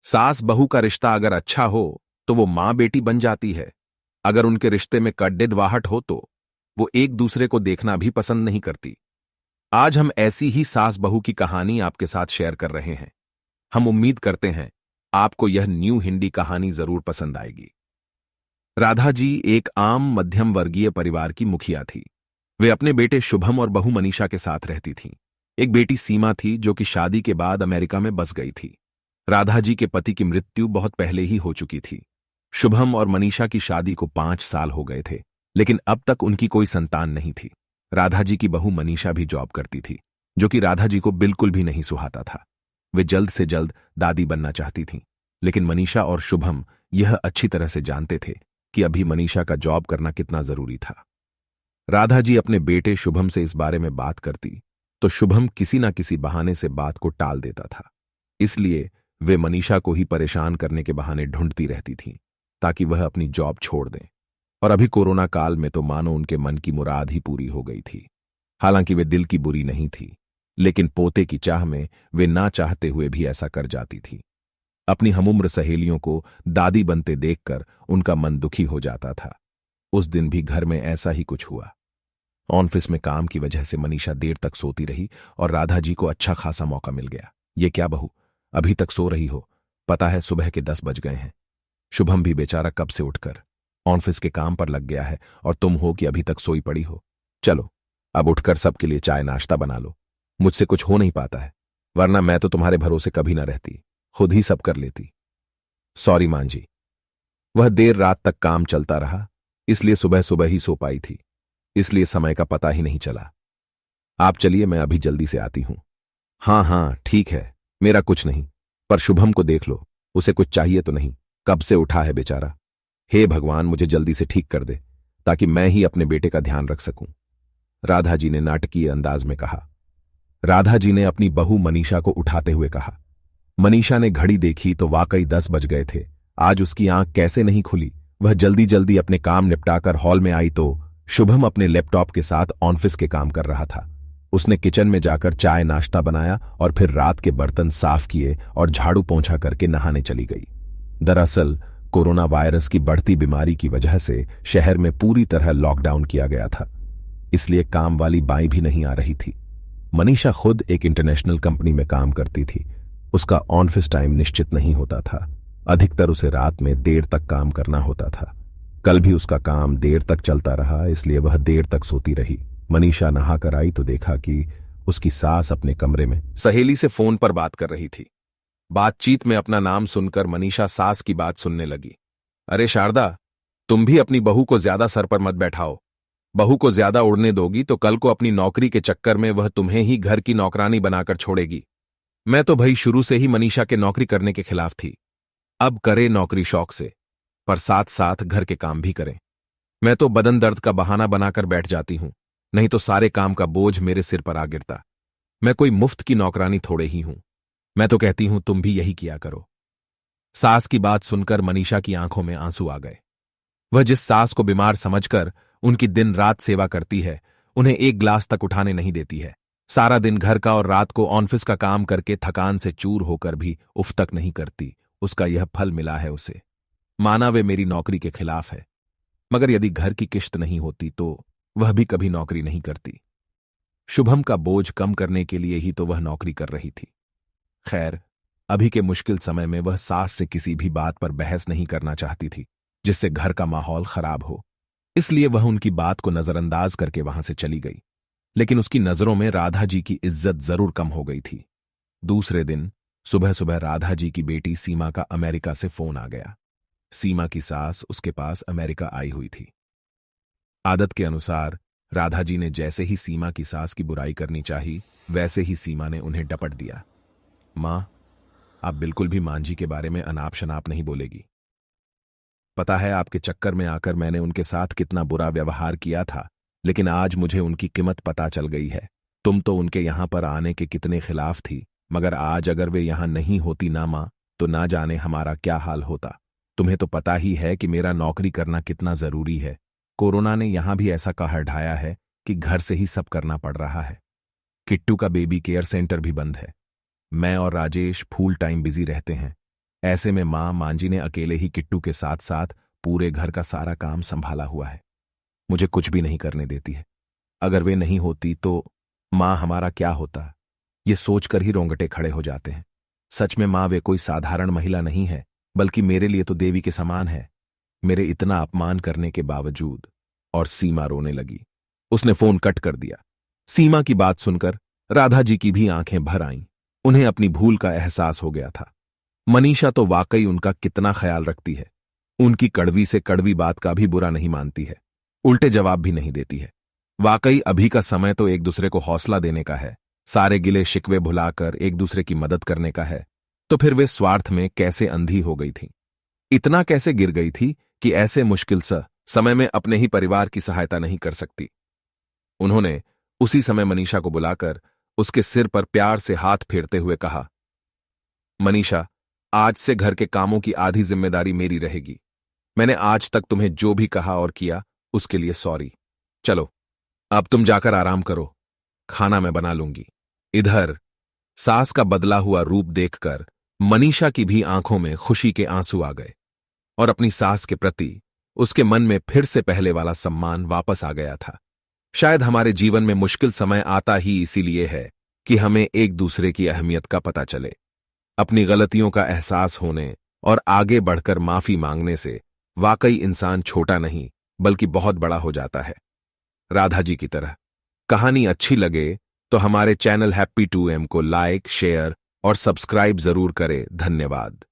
सास बहू का रिश्ता अगर अच्छा हो तो वो मां बेटी बन जाती है। अगर उनके रिश्ते में कड़वाहट हो तो वो एक दूसरे को देखना भी पसंद नहीं करती। आज हम ऐसी ही सास बहू की कहानी आपके साथ शेयर कर रहे हैं। हम उम्मीद करते हैं आपको यह न्यू हिंदी कहानी जरूर पसंद आएगी। राधा जी एक आम मध्यम वर्गीय परिवार की मुखिया थी। वे अपने बेटे शुभम और बहू मनीषा के साथ रहती थीं। एक बेटी सीमा थी जो कि शादी के बाद अमेरिका में बस गई थी। राधा जी के पति की मृत्यु बहुत पहले ही हो चुकी थी। शुभम और मनीषा की शादी को 5 साल हो गए थे, लेकिन अब तक उनकी कोई संतान नहीं थी। राधा जी की बहू मनीषा भी जॉब करती थी, जो कि राधा जी को बिल्कुल भी नहीं सुहाता था। वे जल्द से जल्द दादी बनना चाहती थीं, लेकिन मनीषा और शुभम यह अच्छी तरह से जानते थे कि अभी मनीषा का जॉब करना कितना जरूरी था। राधा जी अपने बेटे शुभम से इस बारे में बात करती तो शुभम किसी न किसी बहाने से बात को टाल देता था। इसलिए वे मनीषा को ही परेशान करने के बहाने ढूंढती रहती थीं ताकि वह अपनी जॉब छोड़ दें। और अभी कोरोना काल में तो मानो उनके मन की मुराद ही पूरी हो गई थी। हालांकि वे दिल की बुरी नहीं थी, लेकिन पोते की चाह में वे ना चाहते हुए भी ऐसा कर जाती थी। अपनी हमउम्र सहेलियों को दादी बनते देखकर उनका मन दुखी हो जाता था। उस दिन भी घर में ऐसा ही कुछ हुआ। ऑफिस में काम की वजह से मनीषा देर तक सोती रही और राधा जी को अच्छा खासा मौका मिल गया। ये क्या बहू, अभी तक सो रही हो? पता है सुबह के 10 बज गए हैं। शुभम भी बेचारा कब से उठकर ऑफिस के काम पर लग गया है और तुम हो कि अभी तक सोई पड़ी हो। चलो अब उठकर सबके लिए चाय नाश्ता बना लो। मुझसे कुछ हो नहीं पाता है, वरना मैं तो तुम्हारे भरोसे कभी ना रहती, खुद ही सब कर लेती। सॉरी मां जी, वह देर रात तक काम चलता रहा, इसलिए सुबह सुबह ही सो पाई थी, इसलिए समय का पता ही नहीं चला। आप चलिए, मैं अभी जल्दी से आती हूं। हाँ ठीक है, मेरा कुछ नहीं, पर शुभम को देख लो, उसे कुछ चाहिए तो नहीं? कब से उठा है बेचारा। हे भगवान, मुझे जल्दी से ठीक कर दे ताकि मैं ही अपने बेटे का ध्यान रख सकूं, राधा जी ने नाटकीय अंदाज में कहा। राधा जी ने अपनी बहू मनीषा को उठाते हुए कहा। मनीषा ने घड़ी देखी तो वाकई 10 बज गए थे। आज उसकी आंख कैसे नहीं खुली। वह जल्दी जल्दी अपने काम निपटाकर हॉल में आई तो शुभम अपने लैपटॉप के साथ ऑफिस के काम कर रहा था। उसने किचन में जाकर चाय नाश्ता बनाया और फिर रात के बर्तन साफ किए और झाड़ू पोंछा करके नहाने चली गई। दरअसल कोरोना वायरस की बढ़ती बीमारी की वजह से शहर में पूरी तरह लॉकडाउन किया गया था, इसलिए काम वाली बाई भी नहीं आ रही थी। मनीषा खुद एक इंटरनेशनल कंपनी में काम करती थी। उसका ऑफिस टाइम निश्चित नहीं होता था, अधिकतर उसे रात में देर तक काम करना होता था। कल भी उसका काम देर तक चलता रहा, इसलिए वह देर तक सोती रही। मनीषा नहाकर आई तो देखा कि उसकी सास अपने कमरे में सहेली से फोन पर बात कर रही थी। बातचीत में अपना नाम सुनकर मनीषा सास की बात सुनने लगी। अरे शारदा, तुम भी अपनी बहू को ज्यादा सर पर मत बैठाओ। बहू को ज्यादा उड़ने दोगी तो कल को अपनी नौकरी के चक्कर में वह तुम्हें ही घर की नौकरानी बनाकर छोड़ेगी। मैं तो भाई शुरू से ही मनीषा के नौकरी करने के खिलाफ थी। अब करे नौकरी शौक से, पर साथ साथ घर के काम भी करें। मैं तो बदन दर्द का बहाना बनाकर बैठ जाती हूं, नहीं तो सारे काम का बोझ मेरे सिर पर आ गिरता। मैं कोई मुफ्त की नौकरानी थोड़े ही हूं। मैं तो कहती हूं तुम भी यही किया करो। सास की बात सुनकर मनीषा की आंखों में आंसू आ गए। वह जिस सास को बीमार समझकर उनकी दिन रात सेवा करती है, उन्हें एक ग्लास तक उठाने नहीं देती है। सारा दिन घर का और रात को ऑफिस का काम करके थकान से चूर होकर भी उफ तक नहीं करती। उसका यह फल मिला है उसे। माना वे मेरी नौकरी के खिलाफ है, मगर यदि घर की किश्त नहीं होती तो वह भी कभी नौकरी नहीं करती। शुभम का बोझ कम करने के लिए ही तो वह नौकरी कर रही थी। खैर, अभी के मुश्किल समय में वह सास से किसी भी बात पर बहस नहीं करना चाहती थी जिससे घर का माहौल खराब हो, इसलिए वह उनकी बात को नजरअंदाज करके वहां से चली गई। लेकिन उसकी नजरों में राधा जी की इज्जत जरूर कम हो गई थी। दूसरे दिन सुबह सुबह राधा जी की बेटी सीमा का अमेरिका से फोन आ गया। सीमा की सास उसके पास अमेरिका आई हुई थी। आदत के अनुसार राधा जी ने जैसे ही सीमा की सास की बुराई करनी चाही, वैसे ही सीमा ने उन्हें डपट दिया। मां, आप बिल्कुल भी मांझी के बारे में अनाप शनाप नहीं बोलेगी। पता है आपके चक्कर में आकर मैंने उनके साथ कितना बुरा व्यवहार किया था, लेकिन आज मुझे उनकी कीमत पता चल गई है। तुम तो उनके यहां पर आने के कितने खिलाफ थी, मगर आज अगर वे यहां नहीं होती ना मां, तो ना जाने हमारा क्या हाल होता। तुम्हें तो पता ही है कि मेरा नौकरी करना कितना जरूरी है। कोरोना ने यहां भी ऐसा कहर ढाया है कि घर से ही सब करना पड़ रहा है। किट्टू का बेबी केयर सेंटर भी बंद है। मैं और राजेश फुल टाइम बिजी रहते हैं। ऐसे में मां मांझी ने अकेले ही किट्टू के साथ साथ पूरे घर का सारा काम संभाला हुआ है। मुझे कुछ भी नहीं करने देती है। अगर वे नहीं होती तो मां हमारा क्या होता, ये सोचकर ही रोंगटे खड़े हो जाते हैं। सच में मां वे कोई साधारण महिला नहीं है, बल्कि मेरे लिए तो देवी के समान है। मेरे इतना अपमान करने के बावजूद। और सीमा रोने लगी। उसने फोन कट कर दिया। सीमा की बात सुनकर राधा जी की भी आंखें भर आईं। उन्हें अपनी भूल का एहसास हो गया था। मनीषा तो वाकई उनका कितना ख्याल रखती है। उनकी कड़वी से कड़वी बात का भी बुरा नहीं मानती है, उल्टे जवाब भी नहीं देती है। वाकई अभी का समय तो एक दूसरे को हौसला देने का है, सारे गिले शिकवे भुलाकर एक दूसरे की मदद करने का है। तो फिर वे स्वार्थ में कैसे अंधी हो गई थी, इतना कैसे गिर गई थी कि ऐसे मुश्किल समय में अपने ही परिवार की सहायता नहीं कर सकती। उन्होंने उसी समय मनीषा को बुलाकर उसके सिर पर प्यार से हाथ फेरते हुए कहा, मनीषा, आज से घर के कामों की आधी जिम्मेदारी मेरी रहेगी। मैंने आज तक तुम्हें जो भी कहा और किया उसके लिए सॉरी। चलो अब तुम जाकर आराम करो, खाना मैं बना लूंगी। इधर सास का बदला हुआ रूप देखकर मनीषा की भी आंखों में खुशी के आंसू आ गए और अपनी सास के प्रति उसके मन में फिर से पहले वाला सम्मान वापस आ गया था। शायद हमारे जीवन में मुश्किल समय आता ही इसीलिए है कि हमें एक दूसरे की अहमियत का पता चले। अपनी गलतियों का एहसास होने और आगे बढ़कर माफी मांगने से वाकई इंसान छोटा नहीं बल्कि बहुत बड़ा हो जाता है, राधा जी की तरह। कहानी अच्छी लगे तो हमारे चैनल हैप्पी 2M को लाइक, शेयर और सब्सक्राइब जरूर करें। धन्यवाद।